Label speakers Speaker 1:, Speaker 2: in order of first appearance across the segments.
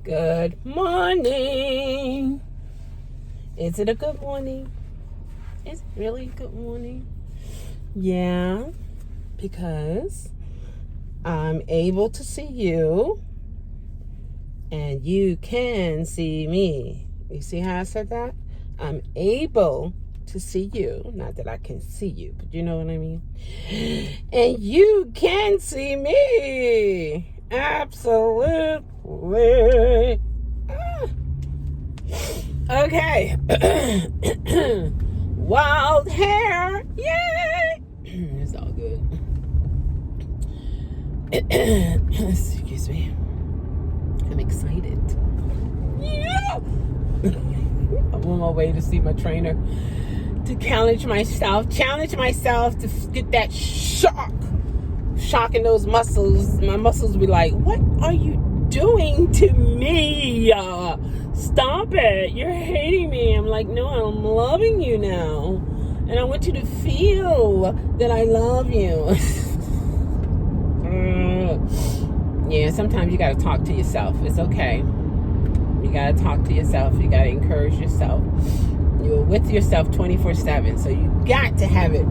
Speaker 1: Good morning. Is it a good morning? Is it really a good morning? Yeah, because I'm able to see you and you can see me. You see how I said that? I'm able to see you. Not that I can see you, but you know what I mean? And you can see me. Absolutely. Okay. Wild hair. Yay. It's all good. Excuse me. I'm excited. Yeah. I'm on my way to see my trainer to challenge myself to get that shock in those muscles. My muscles be like, what are you doing to me? Stop it. You're hating me. I'm like, no, I'm loving you now. And I want you to feel that I love you. Yeah, sometimes you got to talk to yourself. It's okay. You got to talk to yourself. You got to encourage yourself. You're with yourself 24/7. So you got to have it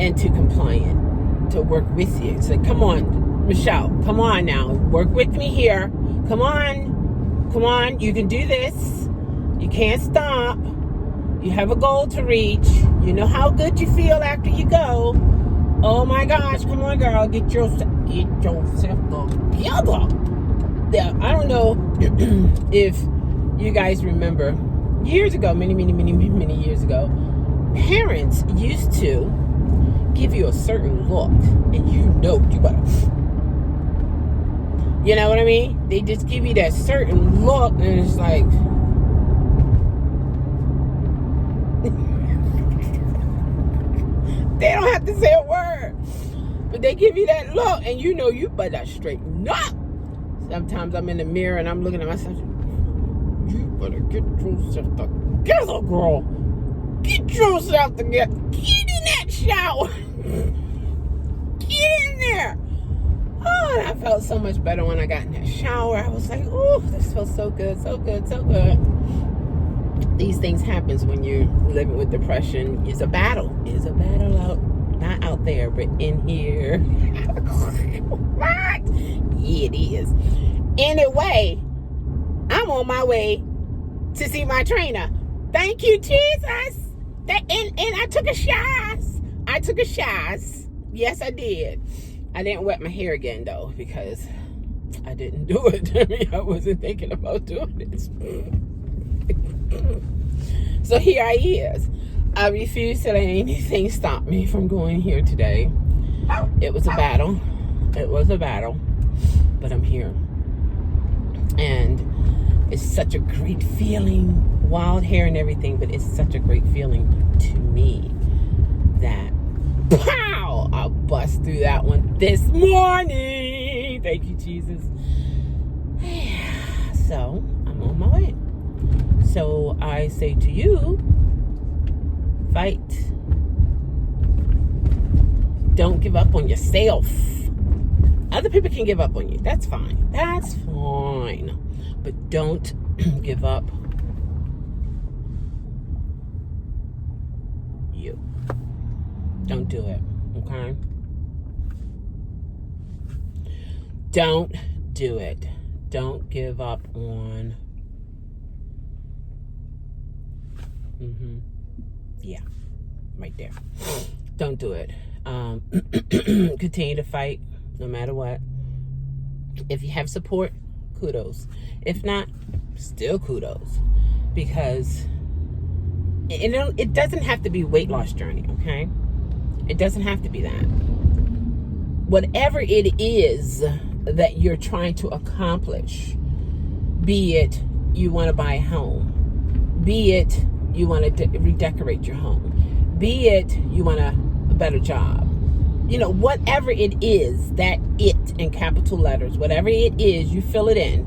Speaker 1: into compliant to work with you. So come on, Michelle. Come on now. Work with me here. Come on. Come on. You can do this. You can't stop. You have a goal to reach. You know how good you feel after you go. Oh my gosh. Come on, girl. Get yourself together. Yeah, I don't know if you guys remember years ago, many years ago, parents used to give you a certain look and you know you better. You know what I mean? They just give you that certain look and it's like they don't have to say a word. But they give you that look and you know you better straighten up. Sometimes I'm in the mirror and I'm looking at myself. You better get yourself together, girl. Get yourself together. Get in that shower. Get in there. Oh, and I felt so much better when I got in that shower. I was like, oh, this feels so good, so good, so good. These things happen when you're living with depression. It's a battle. It's a battle out, not out there, but in here. What? Yeah, it is. Anyway, I'm on my way to see my trainer. Thank you, Jesus. And I took a shower. Yes, I did. I didn't wet my hair again, though, because I didn't do it. I mean, I wasn't thinking about doing this. So here I is. I refuse to let anything stop me from going here today. It was a battle. But I'm here. And it's such a great feeling. Wild hair and everything, but it's such a great feeling to me that pow! I'll bust through that one this morning. Thank you, Jesus. So I'm on my way. So I say to you, fight. Don't give up on yourself. Other people can give up on you. That's fine. But don't give up you. Don't do it. Okay? Don't do it. Don't give up on. Yeah. Right there. Don't do it. Continue to fight no matter what. If you have support, kudos. If not, still kudos. Because it doesn't have to be weight loss journey, okay? It doesn't have to be that. Whatever it is that you're trying to accomplish, be it you want to buy a home, be it you want to redecorate your home, be it you want a better job, you know, whatever it is, that it in capital letters, whatever it is, you fill it in.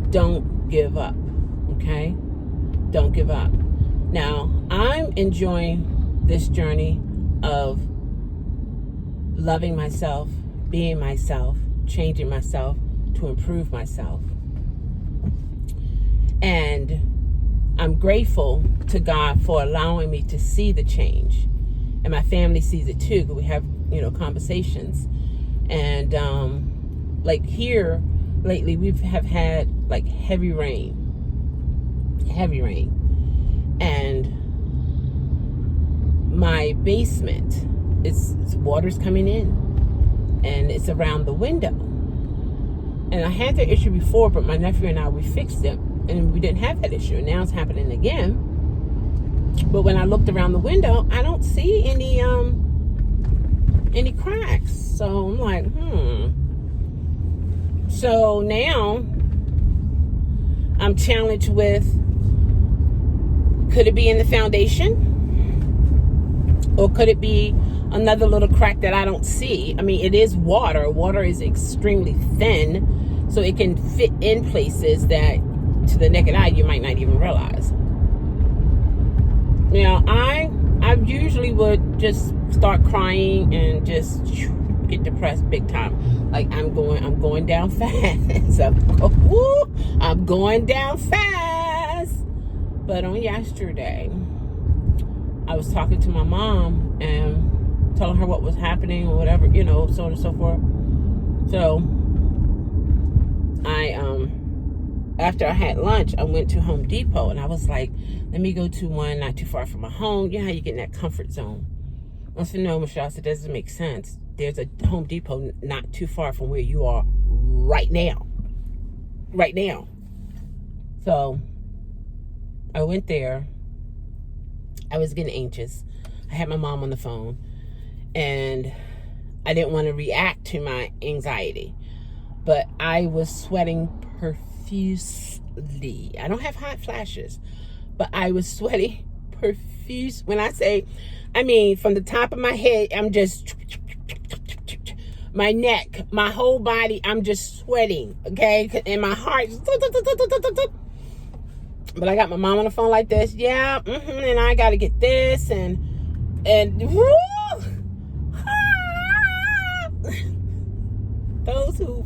Speaker 1: Don't give up, okay? Don't give up. Now, I'm enjoying this journey of loving myself, being myself, changing myself to improve myself. And I'm grateful to God for allowing me to see the change. And my family sees it too, because we have, conversations. And like here lately, we have had like heavy rain. And my basement, it's water's coming in, and it's around the window. And I had that issue before, but my nephew and I, we fixed it, and we didn't have that issue. And now it's happening again. But when I looked around the window, I don't see any cracks. So I'm like, So now I'm challenged with, could it be in the foundation? Or could it be another little crack that I don't see? I mean, it is water. Water is extremely thin, so it can fit in places that to the naked eye you might not even realize. Now, I usually would just start crying and just get depressed big time. Like I'm going down fast. I'm going down fast. But on yesterday, I was talking to my mom and telling her what was happening or whatever, so on and so forth. So after I had lunch, I went to Home Depot, and I was like, let me go to one not too far from my home. You know how you get in that comfort zone. I said, no, Michelle, it doesn't make sense. There's a Home Depot not too far from where you are right now. So I went there. I was getting anxious. I had my mom on the phone, and I didn't want to react to my anxiety, but I was sweating profusely. I don't have hot flashes, but I was sweating profuse. When I say, from the top of my head, I'm just, my neck, my whole body, I'm just sweating, okay? And my heart, but I got my mom on the phone like this, and I got to get this, and woo, those who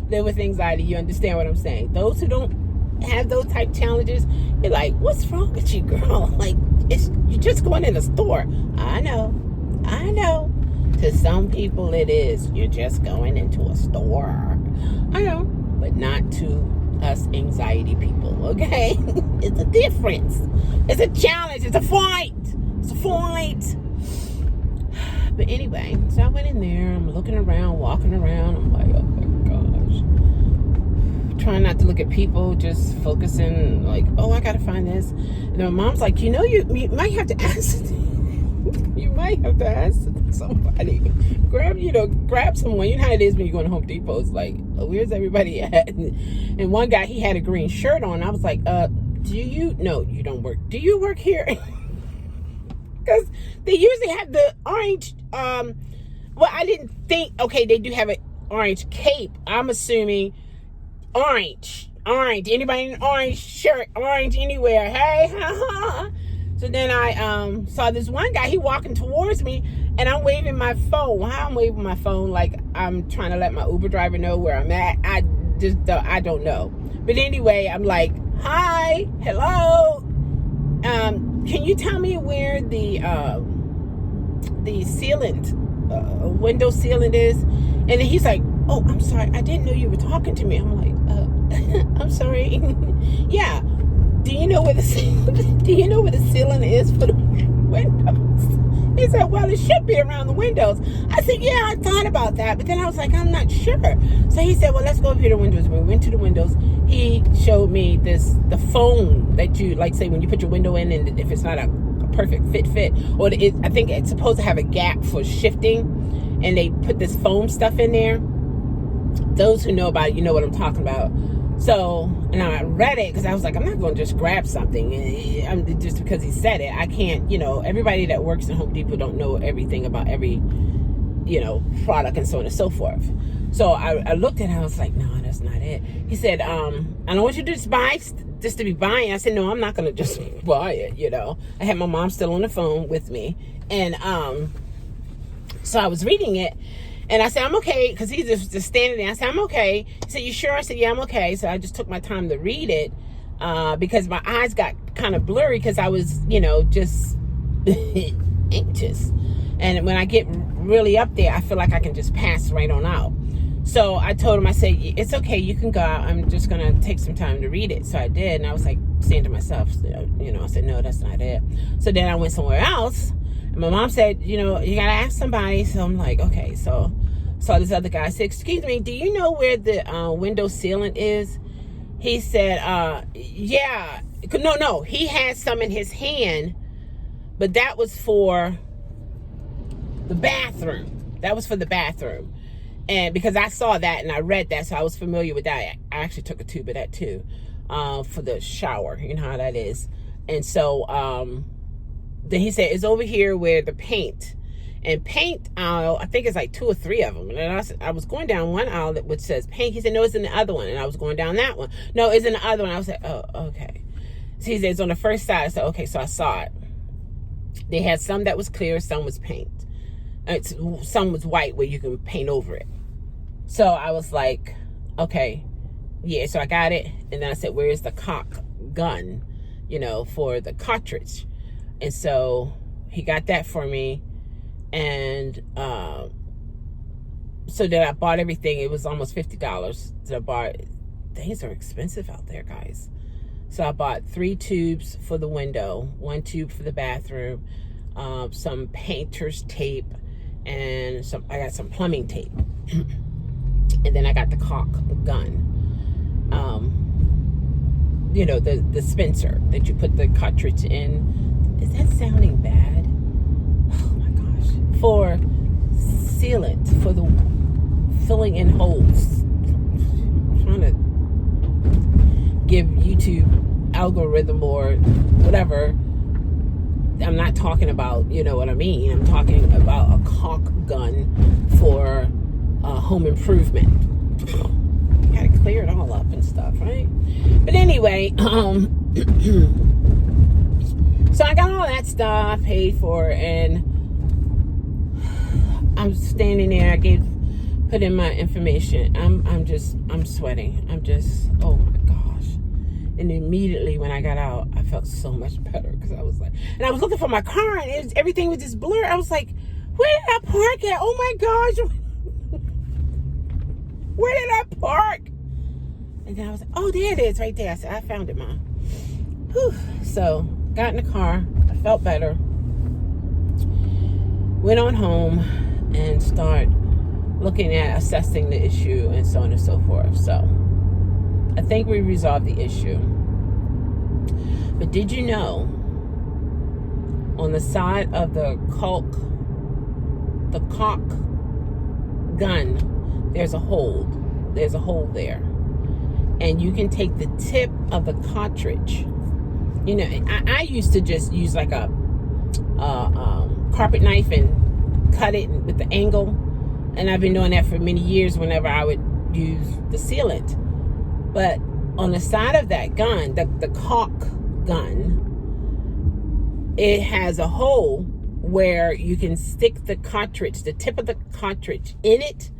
Speaker 1: live with anxiety, you understand what I'm saying. Those who don't have those type challenges, you're like, what's wrong with you, girl? Like, you're just going in a store. I know. To some people it is. You're just going into a store. I know, but not to us anxiety people, okay? It's a difference. It's a challenge. It's a fight. But anyway, so I went in there. I'm looking around, walking around. I'm like, oh my gosh. Trying not to look at people, just focusing like, oh, I gotta find this. And then my mom's like, you might have to ask. You might have to ask somebody. Grab someone. You know how it is when you go to Home Depot. It's like, oh, where's everybody at? And one guy, he had a green shirt on. I was like, no, you don't work. Do you work here? Because they usually have the orange, I didn't think, okay, they do have an orange cape. I'm assuming orange. Anybody in an orange shirt, orange anywhere, hey? So then I saw this one guy, he walking towards me, and I'm waving my phone. How I'm waving my phone, like I'm trying to let my Uber driver know where I'm at. I don't know. But anyway, I'm like, hi, hello. Can you tell me where the sealant, window sealant is? And then he's like, oh, I'm sorry, I didn't know you were talking to me. I'm like, I'm sorry. Yeah. Do you know where the sealant is for the windows? He said, well, it should be around the windows. I said, yeah, I thought about that, but then I was like, I'm not sure. So he said, well, let's go up here to the windows. When we went to the windows, he showed me the foam that you, like, say, when you put your window in, and if it's not a perfect fit, or I think it's supposed to have a gap for shifting, and they put this foam stuff in there. Those who know about it, you know what I'm talking about. So, and I read it because I was like, I'm not going to just grab something just because he said it. I can't, everybody that works in Home Depot don't know everything about every, product and so on and so forth. So I looked at it, I was like, no, that's not it. He said, I don't want you to just to be buying. I said, no, I'm not going to just buy it, I had my mom still on the phone with me. And so I was reading it. And I said, I'm okay, because he's just standing there. I said, I'm okay. He said, you sure? I said, yeah, I'm okay. So I just took my time to read it. because my eyes got kind of blurry because I was, just anxious. And when I get really up there, I feel like I can just pass right on out. So I told him, I said, it's okay, you can go out. I'm just going to take some time to read it. So I did. And I was like saying to myself, I said, no, that's not it. So then I went somewhere else. And my mom said, you got to ask somebody. So I'm like, okay. So this other guy said, excuse me, do you know where the window sealant is? He said, yeah. No. He had some in his hand, but that was for the bathroom. That was for the bathroom. And because I saw that and I read that, so I was familiar with that. I actually took a tube of that too, for the shower. You know how that is. And so then he said, it's over here where the paint. And paint aisle, I think it's like 2 or 3 of them. And I was going down one aisle which says paint. He said, no, it's in the other one. And I was going down that one. No, it's in the other one. I was like, oh, okay. So he said, it's on the first side. I said, okay, so I saw it. They had some that was clear, some was paint. Some was white where you can paint over it. So I was like, okay, yeah, so I got it. And then I said, where's the cock gun, for the cartridge? And so he got that for me. And so then I bought everything. It was almost $50. So I bought, things are expensive out there, guys. So I bought 3 tubes for the window, 1 tube for the bathroom, some painter's tape, and I got some plumbing tape. And then I got the caulk gun. The dispenser that you put the cartridge in. Is that sounding bad? Oh my gosh. For sealant, for the filling in holes. I'm trying to give YouTube algorithm or whatever. I'm not talking about, what I mean. I'm talking about a caulk gun for home improvement. Gotta clear it all up and stuff, right? But anyway, so I got all that stuff paid for, and I'm standing there. I put in my information. I'm sweating. Oh my gosh. And immediately when I got out, I felt so much better because I was like, and I was looking for my car, and everything was just blurred. I was like, where did I park at? Oh my gosh. Where did I park? And then I was like, oh, there it is right there. I said, I found it, Mom. Whew. So got in the car. I felt better. Went on home and start looking at assessing the issue and so on and so forth. So I think we resolved the issue. But did you know on the side of the caulk gun, there's a hole. There's a hole there. And you can take the tip of the cartridge. I used to just use like a carpet knife and cut it with the angle. And I've been doing that for many years whenever I would use the sealant. But on the side of that gun, the caulk gun, it has a hole where you can stick the cartridge, the tip of the cartridge in it,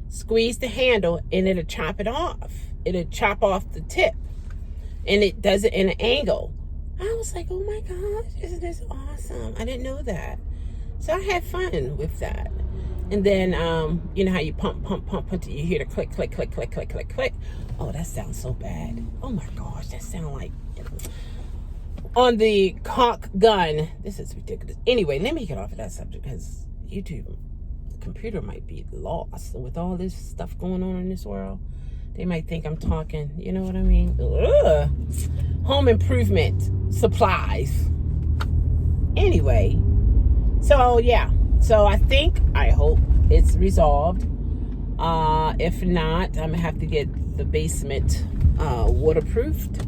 Speaker 1: squeeze the handle, and it'll chop it off. It'll chop off the tip. And it does it in an angle. I was like, oh my gosh, isn't this awesome? I didn't know that. So I had fun with that. And then, you know how you pump, until you hear the click, click, click, click, click, click, click. Oh, that sounds so bad. Oh my gosh, that sounds like... On the caulk gun, this is ridiculous. Anyway, let me get off of that subject because YouTube, the computer might be lost with all this stuff going on in this world. They might think I'm talking, you know what I mean? Ugh. Home improvement supplies. Anyway, so yeah. So I hope it's resolved. If not, I'm gonna have to get the basement waterproofed.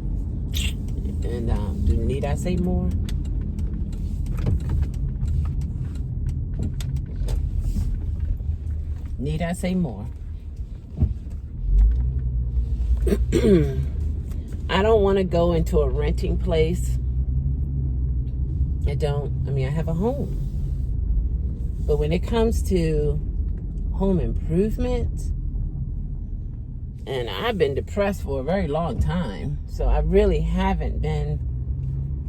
Speaker 1: And need I say more? Need I say more? I don't want to go into a renting place. I have a home. But when it comes to home improvement, And I've been depressed for a very long time. So I really haven't been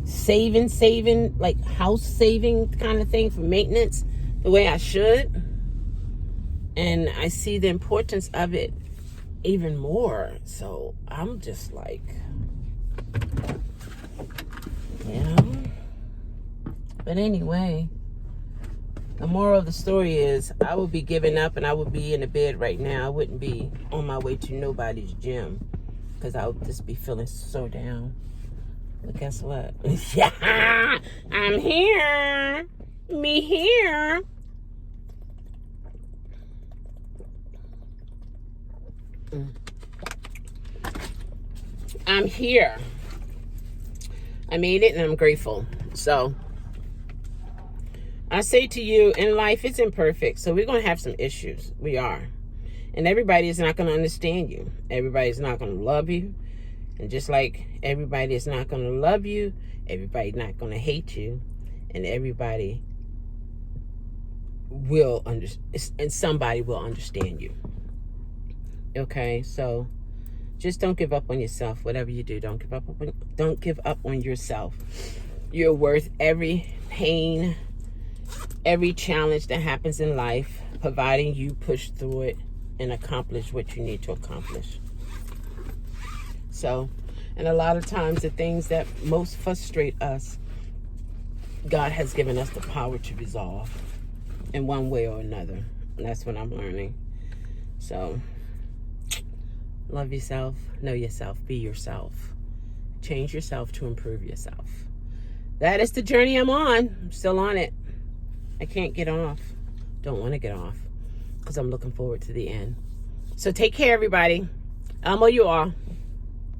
Speaker 1: saving, like house saving kind of thing for maintenance the way I should. And I see the importance of it even more. So I'm just like, you know. But anyway, the moral of the story is I would be giving up and I would be in the bed right now. I wouldn't be on my way to nobody's gym because I would just be feeling so down. But guess what? Yeah, I'm here. Me here. I'm here. I made it and I'm grateful. So I say to you, in life, it's imperfect. So we're going to have some issues. We are. And everybody is not going to understand you. Everybody's not going to love you. And just like everybody is not going to love you, everybody's not going to hate you. And everybody will understand. And somebody will understand you. Okay? So just don't give up on yourself. Whatever you do, don't give up on yourself. You're worth every pain, every challenge that happens in life, providing you push through it and accomplish what you need to accomplish. So, and a lot of times the things that most frustrate us, God has given us the power to resolve in one way or another. And that's what I'm learning. So, love yourself, know yourself, be yourself. Change yourself to improve yourself. That is the journey I'm on. I'm still on it. I can't get off. Don't want to get off because I'm looking forward to the end. So take care, everybody. Elmo, you all.